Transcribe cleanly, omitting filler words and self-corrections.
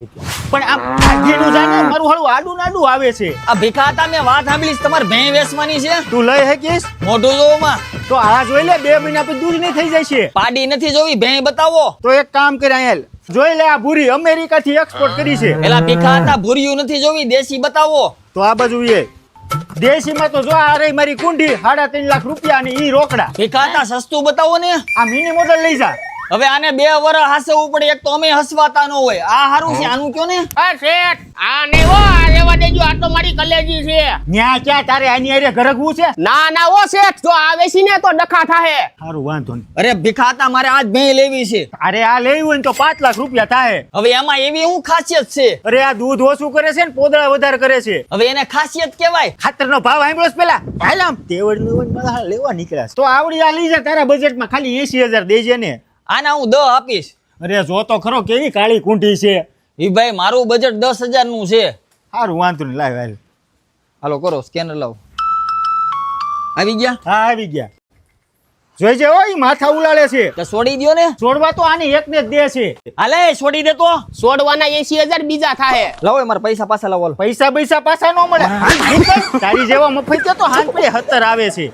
પણ આમ આઘીનું જાને મારું હળું આડું નાડું આવે છે. આ ભીખાતા મેં વાત સાંભળીશ તમારે ભેં વેચવાની છે તું લઈ શકીશ મોઢું જોવામાં તો આ જોઈ લે 2 મહિના પછી દૂધ નહીં થઈ જાય છે. પાડી નથી જોવી ભેં બતાવો તો એક કામ કરે અહીંયા જોઈ લે આ ભૂરી અમેરિકા થી એક્સપોર્ટ કરી છે. પેલા ભીખાતા ભૂરિયું નથી જોવી દેશી બતાવો તો આ બાજુ એ દેશીમાં તો જો આ રહી મારી કુંડી 3.5 લાખ રૂપિયા અને ઈ રોકડા. ભીખાતા સસ્તું બતાવો ને આ મિની મોડલ લઈ જા. હવે આને 2 વર્ષ હાસવું પડે એક તો અમે હસવાતા ન હોય આ હારું છે આનું કયો ને આ શેઠ આ ને ઓ આ રેવા દેજો આ તો મારી કલેજી છે. ન્યા ક્યાં તારે આની હારે ગરગવું છે? ના ના ઓ શેઠ જો આવે છે ને તો ડખા થાહે. સારું વાંધો નહીં. અરે ભીખાતા મારે આજ ભેં લેવી છે. અરે આ લેવું હોય ને તો 5 લાખ રૂપિયા થાય. હવે એમાં એવી શું ખાસિયત છે? અરે આ દૂધ ઓછું કરે છે ને પોદળા વધારે કરે છે. હવે એને ખાસિયત કેવાય? ખાતરનો ભાવ સાંભળ્યો છે પેલા હાલ આમ તેવડ મારા લેવા નીકળ્યા છે. તો આવડી આ લઈ જા તારા બજેટમાં ખાલી 80,000 દેજે ને. આના હું 10 આપીશ. અરે જો તો ખરો કેવી કાળી કુંઠી છે. ઈ ભાઈ મારું બજેટ 10,000 નું છે. સારું વાંધો નહીં લાવ હાલ. હાલો કરો સ્કેનર લાવો. આવી ગયા? હા આવી ગયા. જોઈજે ઓય માથા ઉલાળે છે. તો છોડી દ્યો ને. છોડવા તો આને એકને જ દે છે. હાલે છોડી દે તો. છોડવાના 80,000 બીજા થાહે. લાવો મારા પૈસા પાછા લાવો. પૈસા પાછા ન મળે. તારી જેવા મફત તો હાથ પડે 70 આવે છે.